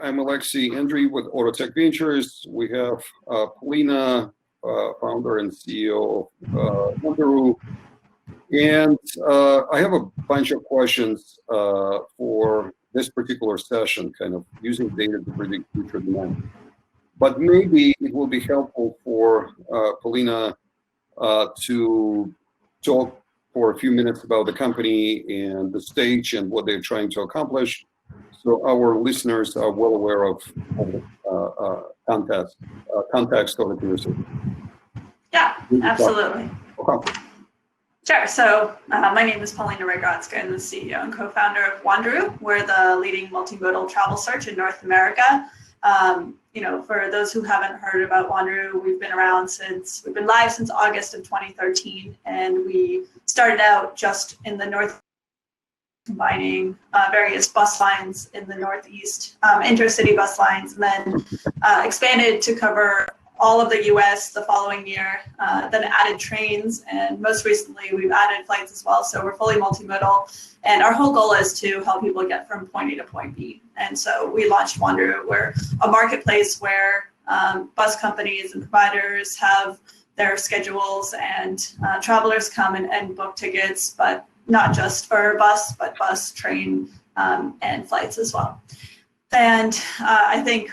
I'm Alexei Andreev with Autotech Ventures. We have Polina, founder and CEO of Wanderu. And I have a bunch of questions for this particular session, kind of using data to predict future demand. But maybe it will be helpful for Polina to talk for a few minutes about the company and the stage and what they're trying to accomplish, so our listeners are well aware of the context of the conversation. Yeah, absolutely. Okay. Sure. So my name is Polina Raygorodskaya. I'm the CEO and co-founder of Wanderu. We're the leading multimodal travel search in North America. For those who haven't heard about Wanderu, we've been live since August of 2013, and we started out just in the North, combining various bus lines in the Northeast, intercity bus lines, and then expanded to cover all of the US the following year, then added trains, and most recently we've added flights as well. So we're fully multimodal, and our whole goal is to help people get from point A to point B. And so we launched Wanderu. We're a marketplace where bus companies and providers have their schedules, and travelers come and book tickets, but not just for bus, but bus, train, and flights as well. And I think,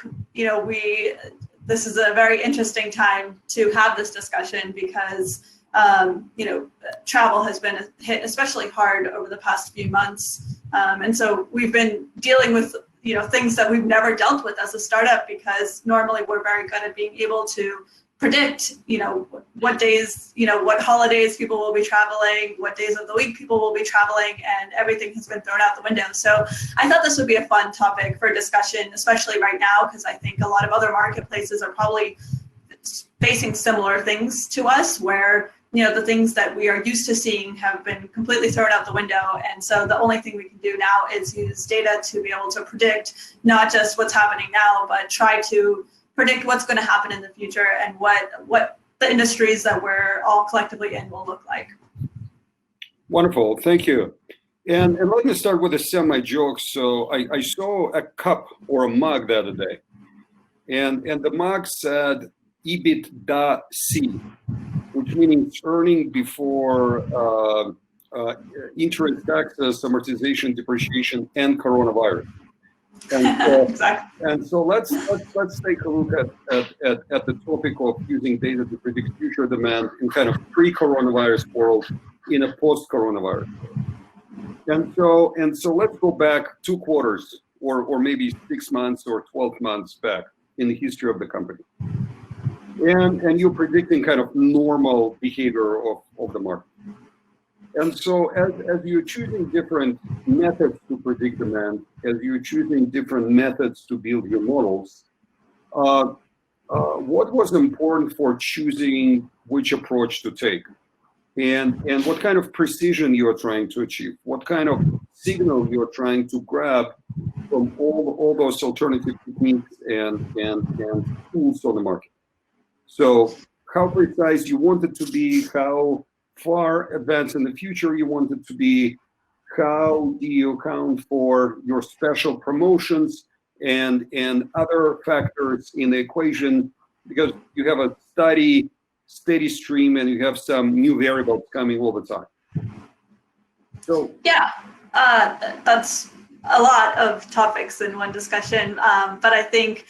this is a very interesting time to have this discussion because, travel has been hit especially hard over the past few months. And so we've been dealing with, things that we've never dealt with as a startup, because normally we're very good at being able to predict, what days, what holidays people will be traveling, what days of the week people will be traveling, and everything has been thrown out the window. So I thought this would be a fun topic for discussion, especially right now, because I think a lot of other marketplaces are probably facing similar things to us, where, the things that we are used to seeing have been completely thrown out the window. And so the only thing we can do now is use data to be able to predict not just what's happening now, but try to predict what's going to happen in the future and what the industries that we're all collectively in will look like. Wonderful, thank you. And let me start with a semi-joke. So I saw a cup or a mug the other day, and the mug said EBITDA-C, which means earning before interest, taxes, amortization, depreciation, and coronavirus. And exactly. And so let's take a look at the topic of using data to predict future demand in kind of pre-coronavirus world, in a post-coronavirus world. And so let's go back 2 quarters or maybe 6 months or 12 months back in the history of the company. And you're predicting kind of normal behavior of the market. And so as you're choosing different methods to predict demand, as you're choosing different methods to build your models, what was important for choosing which approach to take? And what kind of precision you're trying to achieve? What kind of signal you're trying to grab from all those alternative techniques and tools on the market? So how precise you want it to be, how far advanced in the future you want it to be, how do you account for your special promotions and other factors in the equation, because you have a steady stream and you have some new variables coming all the time. So yeah, that's a lot of topics in one discussion, but I think,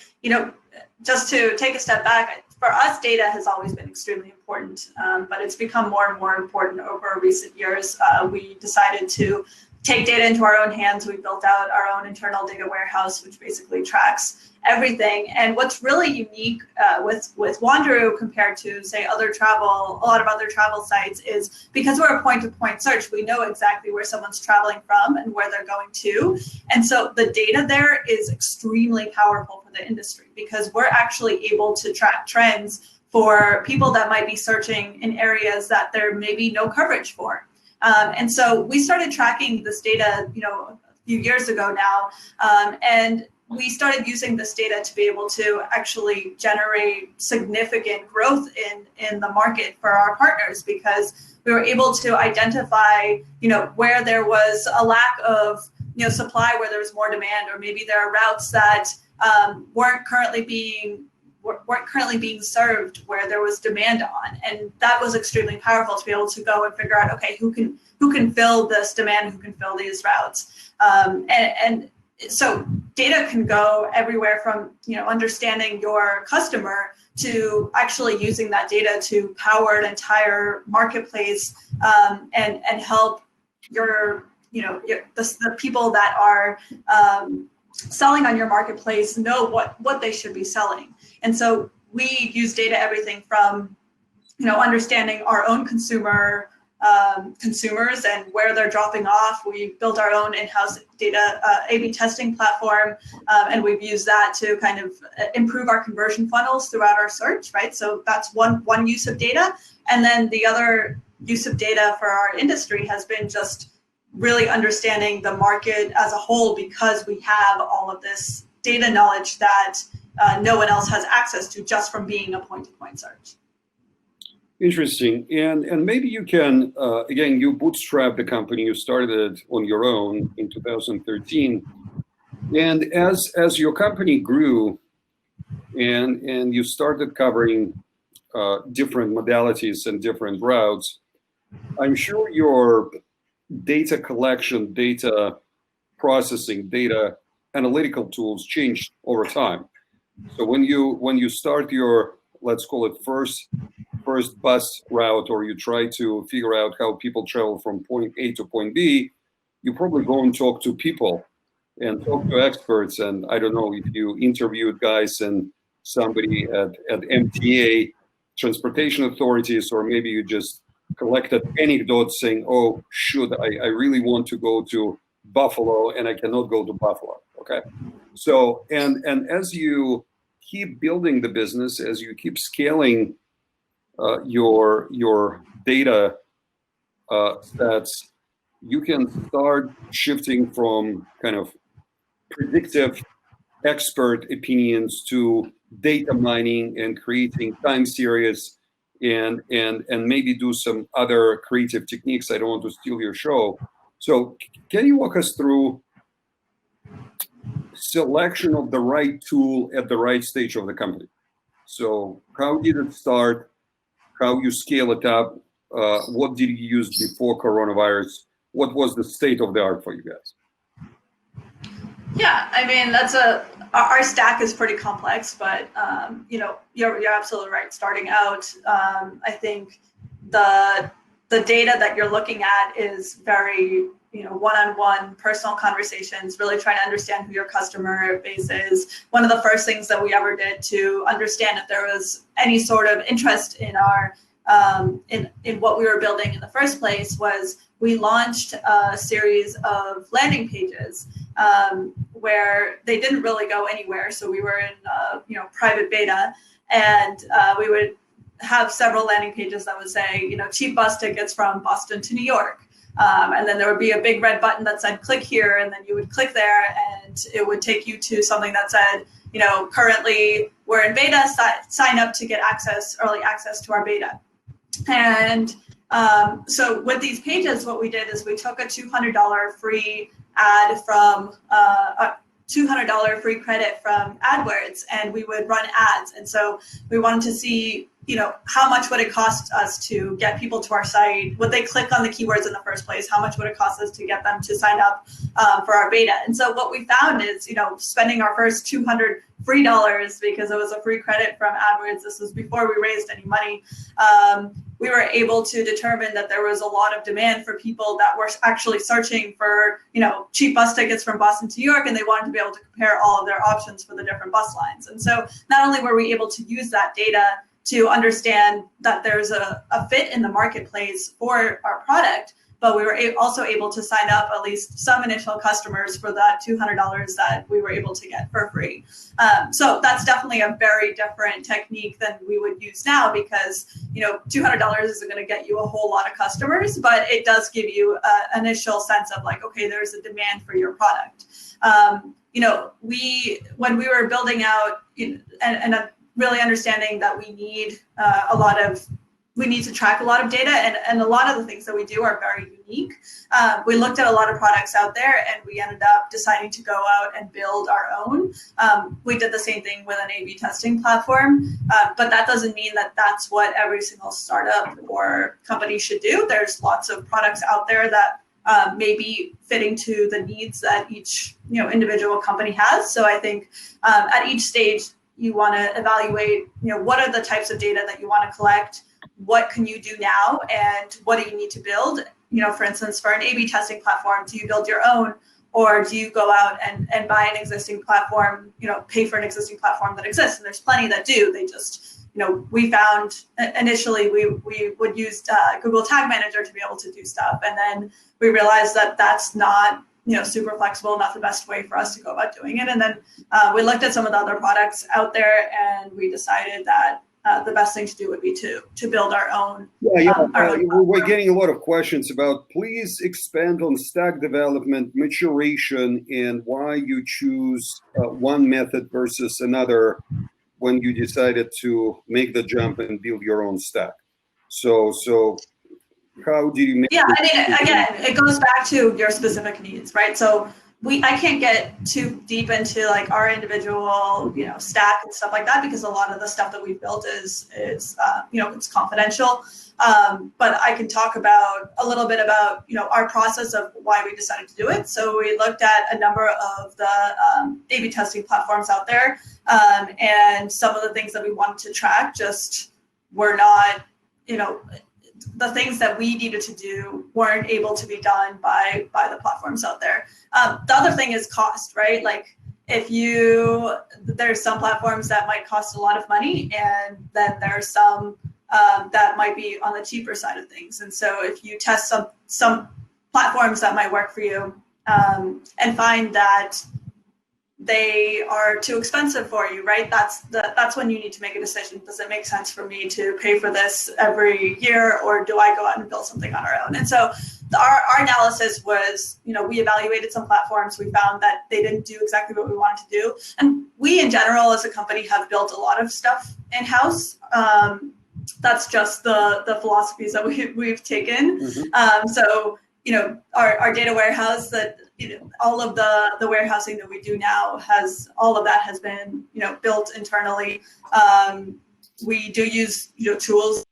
just to take a step back, for us, data has always been extremely important, but it's become more and more important over recent years. We decided to take data into our own hands. We built out our own internal data warehouse, which basically tracks everything. And what's really unique with Wanderu compared to, say, a lot of other travel sites, is because we're a point-to-point search, we know exactly where someone's traveling from and where they're going to. And so the data there is extremely powerful for the industry, because we're actually able to track trends for people that might be searching in areas that there may be no coverage for. And so we started tracking this data, a few years ago now, and we started using this data to be able to actually generate significant growth in the market for our partners, because we were able to identify, where there was a lack of, supply, where there was more demand, or maybe there are routes that weren't currently being served where there was demand on, and that was extremely powerful to be able to go and figure out, okay, who can fill this demand, who can fill these routes, and so data can go everywhere from understanding your customer to actually using that data to power an entire marketplace, and help the people that are selling on your marketplace know what they should be selling. And so we use data everything from understanding our own consumers and where they're dropping off. We built our own in-house data A/B testing platform, and we've used that to kind of improve our conversion funnels throughout our search, right? So that's one use of data. And then the other use of data for our industry has been just really understanding the market as a whole, because we have all of this data knowledge that no one else has access to just from being a point-to-point search. Interesting. And maybe you can, again, you bootstrapped the company, you started it on your own in 2013. And as your company grew and you started covering different modalities and different routes, I'm sure your data collection, data processing, data analytical tools changed over time. So when you start your, let's call it first bus route, or you try to figure out how people travel from point A to point B, you probably go and talk to people and talk to experts. And I don't know if you interviewed guys and somebody at MTA, transportation authorities, or maybe you just collected anecdotes saying, oh, shoot, I really want to go to Buffalo and I cannot go to Buffalo. Okay. So, and as you keep building the business, as you keep scaling your data sets, you can start shifting from kind of predictive expert opinions to data mining and creating time series and maybe do some other creative techniques. I don't want to steal your show. So can you walk us through selection of the right tool at the right stage of the company? So how did it start? How you scale it up? What did you use before coronavirus? What was the state of the art for you guys? Yeah, I mean, our stack is pretty complex, but you're absolutely right. Starting out, I think the data that you're looking at is very one-on-one personal conversations, really trying to understand who your customer base is. One of the first things that we ever did to understand if there was any sort of interest in our in what we were building in the first place was we launched a series of landing pages where they didn't really go anywhere. So we were in private beta, and we would have several landing pages that would say cheap bus tickets from Boston to New York. And then there would be a big red button that said click here, and then you would click there and it would take you to something that said, currently we're in beta, sign up to get early access to our beta. And so with these pages, what we did is we took a $200 free ad from $200 free credit from AdWords, and we would run ads. And so we wanted to see, how much would it cost us to get people to our site? Would they click on the keywords in the first place? How much would it cost us to get them to sign up for our beta? And so what we found is, spending our first $200 free dollars, because it was a free credit from AdWords, this was before we raised any money, we were able to determine that there was a lot of demand for people that were actually searching for, cheap bus tickets from Boston to New York, and they wanted to be able to compare all of their options for the different bus lines. And so not only were we able to use that data to understand that there's a fit in the marketplace for our product, but we were also able to sign up at least some initial customers for that $200 that we were able to get for free. So that's definitely a very different technique than we would use now, because $200 isn't going to get you a whole lot of customers, but it does give you an initial sense of like, okay, there's a demand for your product. When we were building out and really understanding that we need a lot of we need to track a lot of data, and a lot of the things that we do are very unique. We looked at a lot of products out there, and we ended up deciding to go out and build our own. We did the same thing with an A/B testing platform, but that doesn't mean that that's what every single startup or company should do. There's lots of products out there that may be fitting to the needs that each individual company has. So I think at each stage, you want to evaluate what are the types of data that you want to collect, what can you do now, and what do you need to build. For instance, for an A/B testing platform, do you build your own, or do you go out and buy an existing platform, pay for an existing platform that exists? And there's plenty that do. They just, we found initially we would use Google Tag Manager to be able to do stuff. And then we realized that that's not super flexible, not the best way for us to go about doing it. And then we looked at some of the other products out there, and we decided that the best thing to do would be to build our own. We're getting a lot of questions about, please expand on stack development, maturation, and why you choose one method versus another when you decided to make the jump and build your own stack. So how do you make? Yeah, I mean, again, it goes back to your specific needs, right? So I can't get too deep into like our individual, stack and stuff like that, because a lot of the stuff that we've built is it's confidential. But I can talk about a little bit about, our process of why we decided to do it. So we looked at a number of the A/B testing platforms out there, and some of the things that we wanted to track just were not, the things that we needed to do weren't able to be done by the platforms out there. The other thing is cost, right? Like there's some platforms that might cost a lot of money, and then there's some that might be on the cheaper side of things. And so if you test some platforms that might work for you, and find that they are too expensive for you, right? That's when you need to make a decision. Does it make sense for me to pay for this every year, or do I go out and build something on our own? And so our analysis was, we evaluated some platforms. We found that they didn't do exactly what we wanted to do. And we, in general, as a company, have built a lot of stuff in-house. That's just the philosophies that we've taken. Mm-hmm. So, our data warehouse, that all of the warehousing that we do now all of that has been built internally. We do use tools,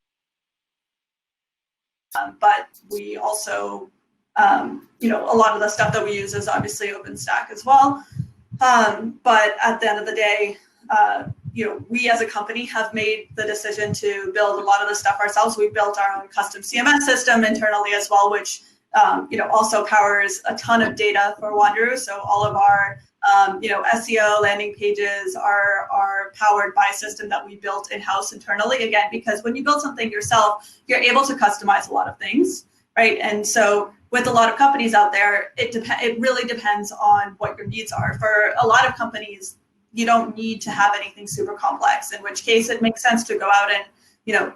but we also a lot of the stuff that we use is obviously OpenStack as well. But at the end of the day, we as a company have made the decision to build a lot of the stuff ourselves. We built our own custom CMS system internally as well, which also powers a ton of data for Wanderu. So all of our SEO landing pages are powered by a system that we built in-house internally. Again, because when you build something yourself, you're able to customize a lot of things, right? And so with a lot of companies out there, it really depends on what your needs are. For a lot of companies, you don't need to have anything super complex, in which case it makes sense to go out and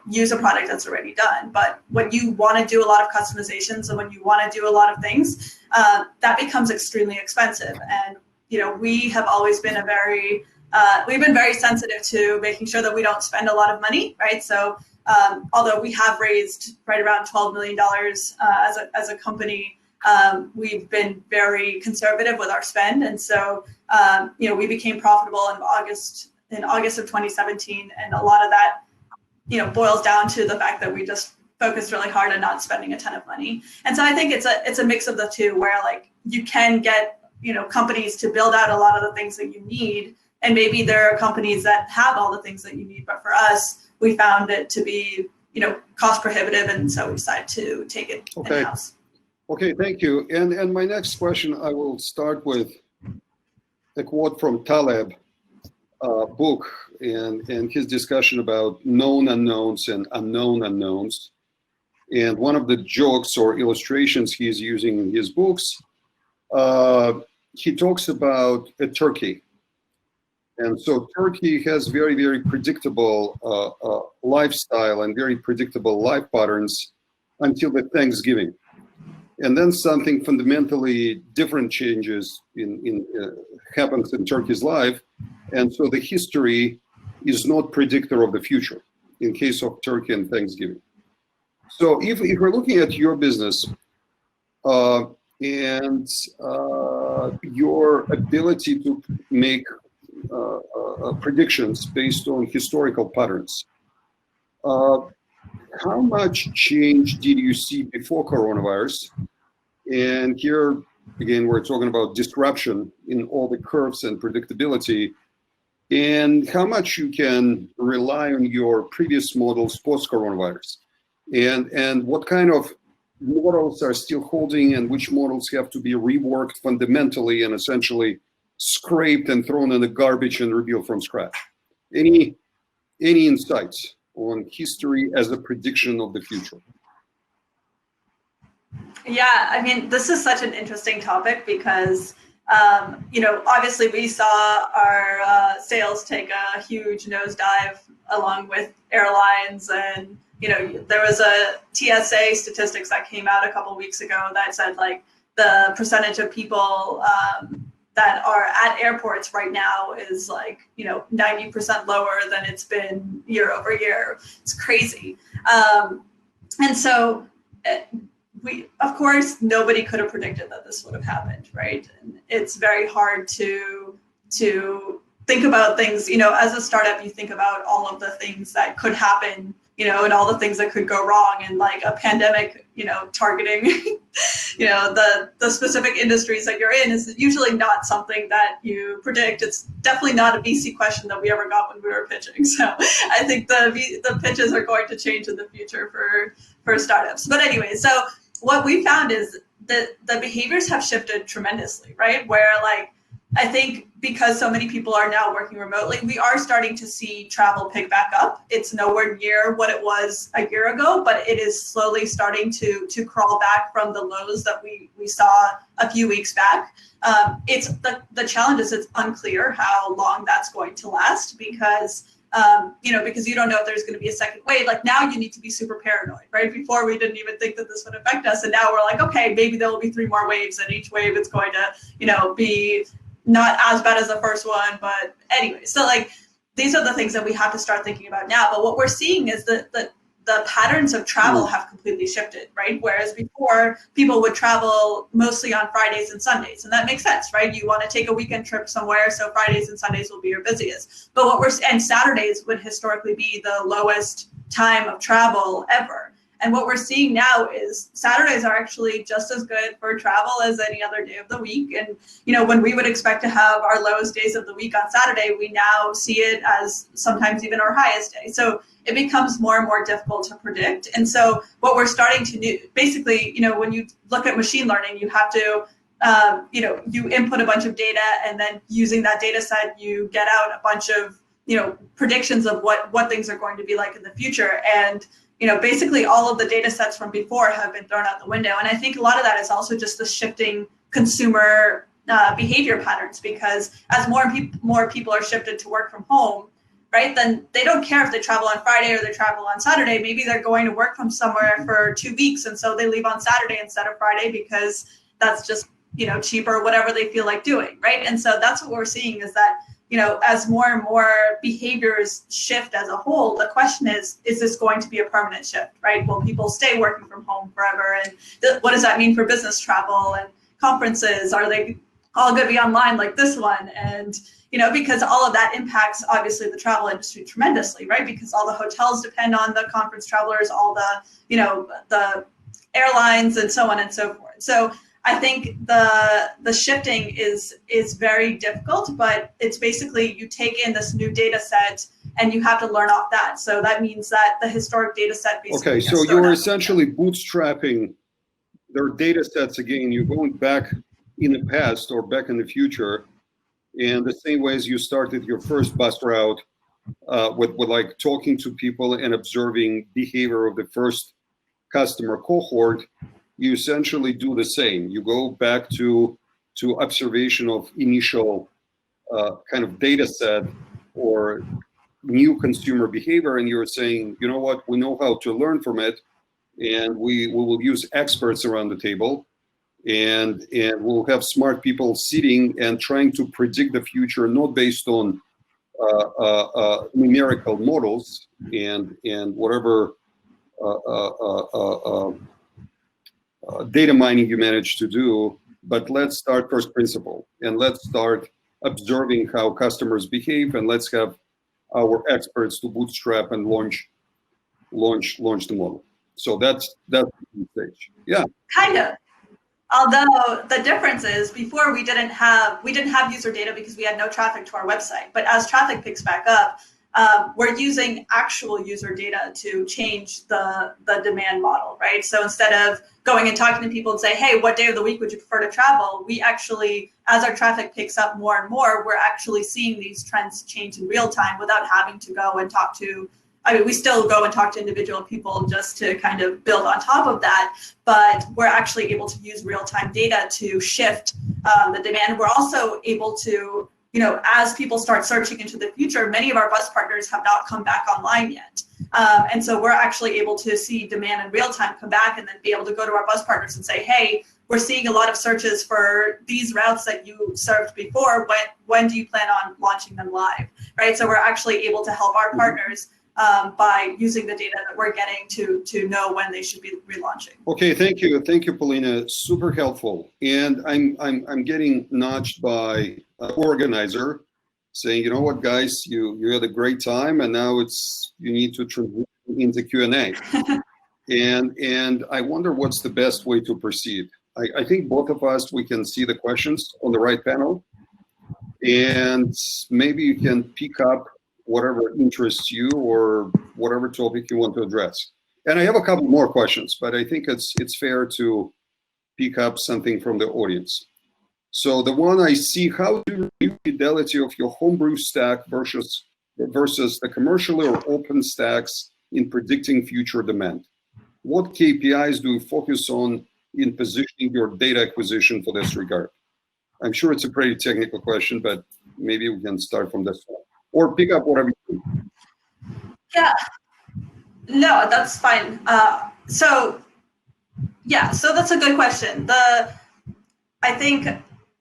use a product that's already done. But when you want to do a lot of customizations and when you want to do a lot of things, that becomes extremely expensive. And we have always been we've been very sensitive to making sure that we don't spend a lot of money, right? So although we have raised right around $12 million as a company, we've been very conservative with our spend. And so we became profitable in August of 2017, and a lot of that boils down to the fact that we just focused really hard on not spending a ton of money. And so I think it's a mix of the two, where like you can get companies to build out a lot of the things that you need, and maybe there are companies that have all the things that you need, but for us, we found it to be cost prohibitive, and so we decided to take it in-house. Okay, thank you. And my next question, I will start with a quote from Taleb book and his discussion about known unknowns and unknown unknowns. And one of the jokes or illustrations he's using in his books, he talks about a turkey. And so turkey has very, very predictable lifestyle and very predictable life patterns until the Thanksgiving. And then something fundamentally different changes happens in turkey's life. And so the history is not predictor of the future in case of turkey and Thanksgiving. So if we're looking at your business and your ability to make predictions based on historical patterns, how much change did you see before coronavirus? And here, again, we're talking about disruption in all the curves and predictability, and how much you can rely on your previous models post-coronavirus, and what kind of models are still holding and which models have to be reworked fundamentally and essentially scraped and thrown in the garbage and rebuilt from scratch. Any insights on history as a prediction of the future? Yeah, I mean, this is such an interesting topic because, obviously we saw our sales take a huge nosedive along with airlines. And, there was a TSA statistics that came out a couple of weeks ago that said like the percentage of people that are at airports right now is like, 90% lower than it's been year over year. It's crazy. And so of course, nobody could have predicted that this would have happened, right? And it's very hard to think about things, as a startup, you think about all of the things that could happen, and all the things that could go wrong, and like a pandemic, targeting, the specific industries that you're in is usually not something that you predict. It's definitely not a VC question that we ever got when we were pitching. So I think the pitches are going to change in the future for startups. But anyway, so what we found is that the behaviors have shifted tremendously, right? Where like, I think because so many people are now working remotely, we are starting to see travel pick back up. It's nowhere near what it was a year ago, but it is slowly starting to crawl back from the lows that we saw a few weeks back. It's the challenge is it's unclear how long that's going to last because because you don't know if there's going to be a second wave. Like now you need to be super paranoid, right? Before we didn't even think that this would affect us. And now we're like, okay, maybe there will be 3 more waves and each wave is going to, be not as bad as the first one. But anyway, so like these are the things that we have to start thinking about now. But what we're seeing is that the patterns of travel have completely shifted, right? Whereas before people would travel mostly on Fridays and Sundays, and that makes sense, right? You want to take a weekend trip somewhere, so Fridays and Sundays will be your busiest. But and Saturdays would historically be the lowest time of travel ever. And what we're seeing now is Saturdays are actually just as good for travel as any other day of the week. And, when we would expect to have our lowest days of the week on Saturday, we now see it as sometimes even our highest day. So it becomes more and more difficult to predict. And so what we're starting to do, basically, when you look at machine learning, you have to, you input a bunch of data, and then using that data set, you get out a bunch of, predictions of what things are going to be like in the future. And basically all of the data sets from before have been thrown out the window. And I think a lot of that is also just the shifting consumer behavior patterns, because as more people are shifted to work from home, right, then they don't care if they travel on Friday or they travel on Saturday. Maybe they're going to work from somewhere for 2 weeks, and so they leave on Saturday instead of Friday because that's just, cheaper, whatever they feel like doing, right? And so that's what we're seeing is that, as more and more behaviors shift as a whole, the question is this going to be a permanent shift, right? Will people stay working from home forever? And what does that mean for business travel and conferences? Are they all going to be online like this one? And, because all of that impacts, obviously, the travel industry tremendously, right? Because all the hotels depend on the conference travelers, all the, the airlines and so on and so forth. So I think the shifting is very difficult, but it's basically you take in this new data set and you have to learn off that. So that means that the historic data set basically Okay, so you're essentially bootstrapping their data sets again. You're going back in the past or back in the future, and the same way as you started your first bus route with like talking to people and observing behavior of the first customer cohort, you essentially do the same. You go back to observation of initial kind of data set or new consumer behavior, and you're saying, you know what, we know how to learn from it, and we will use experts around the table, and we'll have smart people sitting and trying to predict the future, not based on numerical models and whatever data mining you managed to do, but let's start first principle and let's start observing how customers behave, and let's have our experts to bootstrap and launch the model. So that's the stage. Yeah. Kind of. Although the difference is before we didn't have user data because we had no traffic to our website. But as traffic picks back up, we're using actual user data to change the demand model, right? So instead of going and talking to people and say, hey, what day of the week would you prefer to travel? We actually, as our traffic picks up more and more, we're actually seeing these trends change in real time without having to go and talk to, I mean, we still go and talk to individual people just to kind of build on top of that, but we're actually able to use real-time data to shift the demand. We're also able to, you know, as people start searching into the future, many of our bus partners have not come back online yet. And so we're actually able to see demand in real time come back and then be able to go to our bus partners and say, hey, we're seeing a lot of searches for these routes that you served before. When do you plan on launching them live, right? So we're actually able to help our partners by using the data that we're getting to know when they should be relaunching. Okay, thank you, Polina. Super helpful. And I'm getting nudged by an organizer saying, you know what, guys, you had a great time, and now you need to transition into Q&A. and I wonder what's the best way to proceed. I think both of us, we can see the questions on the right panel, and maybe you can pick up whatever interests you or whatever topic you want to address. And I have a couple more questions, but I think it's fair to pick up something from the audience. So the one I see, how do you review fidelity of your homebrew stack versus the commercially or open stacks in predicting future demand? What KPIs do you focus on in positioning your data acquisition for this regard? I'm sure it's a pretty technical question, but maybe we can start from this one. Or pick up whatever you need. Yeah, no, that's fine. So that's a good question. I think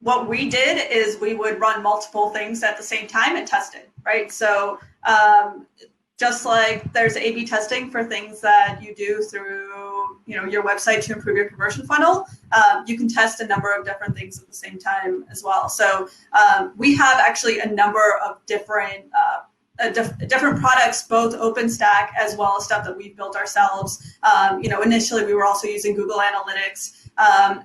what we did is we would run multiple things at the same time and test it, right? So just like there's A/B testing for things that you do through, you know, your website to improve your conversion funnel, you can test a number of different things at the same time as well. So we have actually a number of different products, both OpenStack as well as stuff that we've built ourselves. You know, initially we were also using Google Analytics,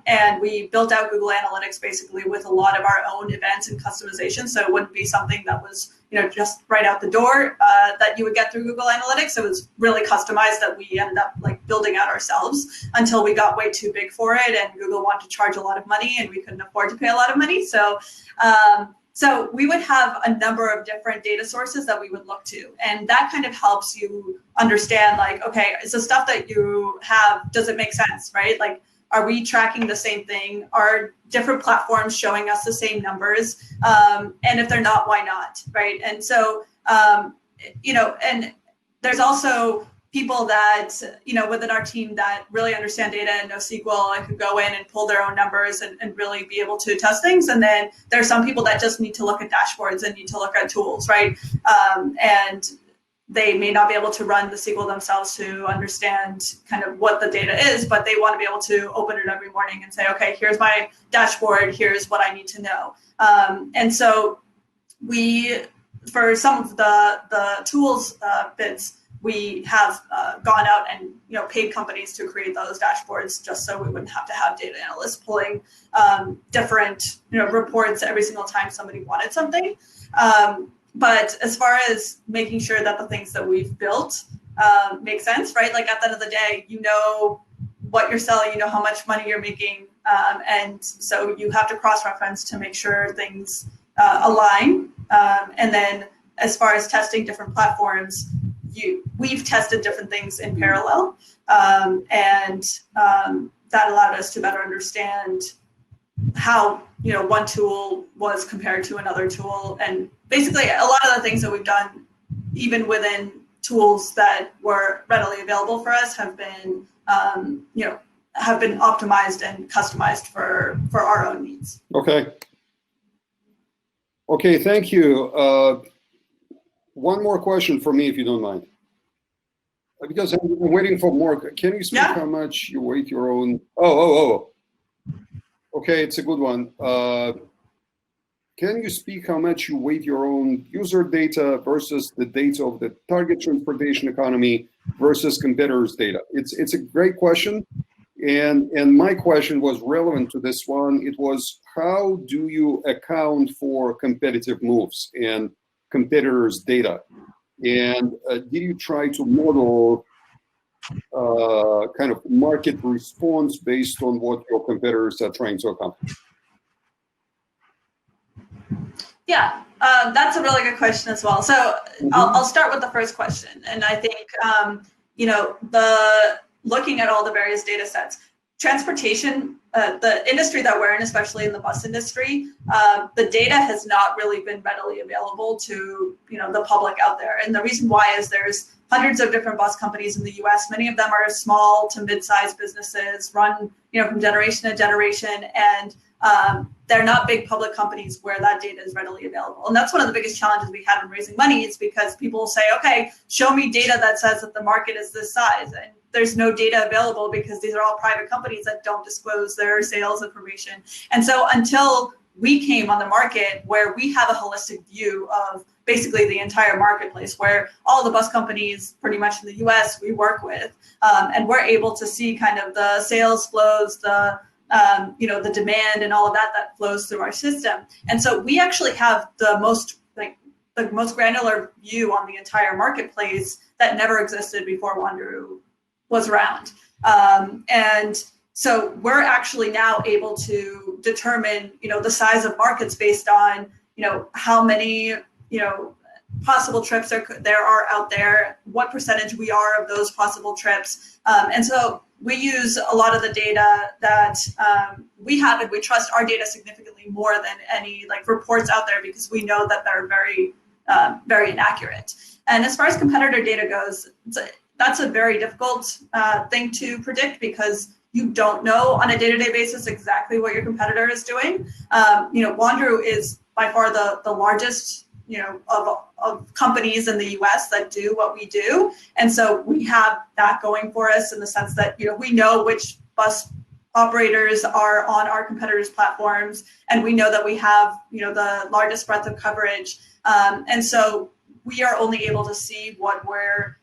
and we built out Google Analytics basically with a lot of our own events and customization. So it wouldn't be something that was, you know, just right out the door that you would get through Google Analytics. It was really customized that we ended up like building out ourselves until we got way too big for it, and Google wanted to charge a lot of money and we couldn't afford to pay a lot of money. So we would have a number of different data sources that we would look to, and that kind of helps you understand, like, okay, is the stuff that you have, does it make sense, right? Like, are we tracking the same thing? Are different platforms showing us the same numbers? And if they're not, why not, right? And so, you know, and there's also people that, you know, within our team that really understand data and know SQL and can go in and pull their own numbers and really be able to test things. And then there are some people that just need to look at dashboards and need to look at tools, right? And they may not be able to run the SQL themselves to understand kind of what the data is, but they want to be able to open it every morning and say, okay, here's my dashboard, here's what I need to know. And so for some of the tools bits, we have gone out and, you know, paid companies to create those dashboards just so we wouldn't have to have data analysts pulling different, you know, reports every single time somebody wanted something. But as far as making sure that the things that we've built make sense, right? Like at the end of the day, you know what you're selling, you know how much money you're making, and so you have to cross-reference to make sure things align. And then as far as testing different platforms, we've tested different things in parallel, and that allowed us to better understand how, you know, one tool was compared to another tool. And basically a lot of the things that we've done, even within tools that were readily available for us, have been, you know, have been optimized and customized for our own needs. Okay, thank you. One more question for me, if you don't mind. Because I'm waiting for more. Can you speak how much you weight your own? Oh. Okay, it's a good one. Can you speak how much you weight your own user data versus the data of the target transportation economy versus competitors' data? It's a great question. And my question was relevant to this one. It was, how do you account for competitive moves and competitors' data? And did you try to model kind of market response based on what your competitors are trying to accomplish? Yeah, that's a really good question as well. So I'll start with the first question. And I think, looking at all the various data sets, transportation, the industry that we're in, especially in the bus industry, the data has not really been readily available to the public out there. And the reason why is there's hundreds of different bus companies in the US. Many of them are small to mid-sized businesses run from generation to generation, and they're not big public companies where that data is readily available. And that's one of the biggest challenges we have in raising money, is because people will say, okay, show me data that says that the market is this size. And there's no data available because these are all private companies that don't disclose their sales information. And so until we came on the market where we have a holistic view of basically the entire marketplace, where all the bus companies pretty much in the US we work with, and we're able to see kind of the sales flows, the demand and all of that flows through our system. And so we actually have the most granular view on the entire marketplace that never existed before Wanderu was around. And so we're actually now able to determine, the size of markets based on, how many, possible trips there are out there, what percentage we are of those possible trips. And so we use a lot of the data that we have, and we trust our data significantly more than any reports out there, because we know that they're very, very inaccurate. And as far as competitor data goes, that's a very difficult thing to predict, because you don't know on a day-to-day basis exactly what your competitor is doing. Wanderu is by far the largest, of companies in the US that do what we do. And so we have that going for us in the sense that, we know which bus operators are on our competitors' platforms, and we know that we have, the largest breadth of coverage. And so we are only able to see what we're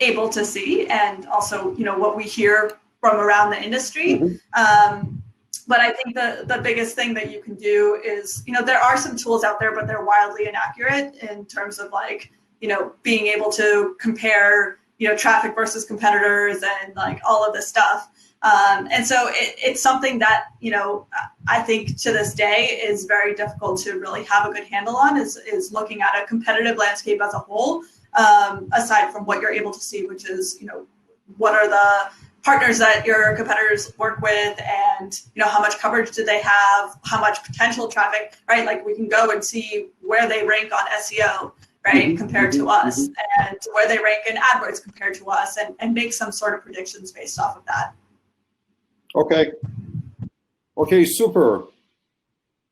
able to see, and also, what we hear from around the industry. But I think the biggest thing that you can do is, there are some tools out there, but they're wildly inaccurate in terms of being able to compare, traffic versus competitors and all of this stuff. And so it's something that, I think to this day is very difficult to really have a good handle on, is looking at a competitive landscape as a whole, aside from what you're able to see, which is, what are the partners that your competitors work with, and how much coverage do they have, how much potential traffic, right? We can go and see where they rank on SEO, right, compared to us, and where they rank in AdWords compared to us, and make some sort of predictions based off of that. Okay, super.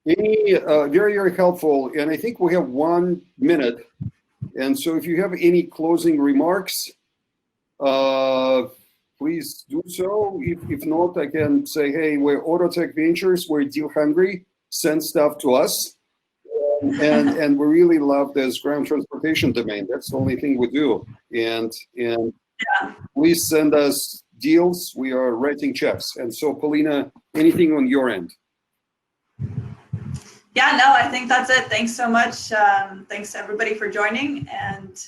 Any very, very helpful. And I think we have 1 minute. And so if you have any closing remarks, please do so. If not, I can say, hey, we're Autotech Ventures, we're deal hungry, send stuff to us. And we really love this ground transportation domain. That's the only thing we do. And please send us deals. We are writing checks. And so, Polina, anything on your end? Yeah, no, I think that's it. Thanks so much. Thanks everybody for joining, and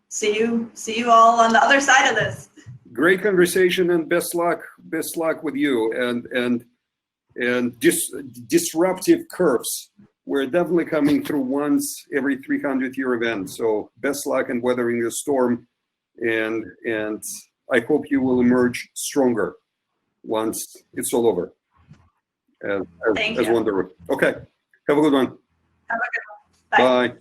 see you all on the other side of this. Great conversation, and best luck with you and disruptive curves. We're definitely coming through once every 300-year event. So best luck in weathering the storm, and I hope you will emerge stronger once it's all over. As Wanderu. Okay, have a good one. Have a good one. Bye. Bye.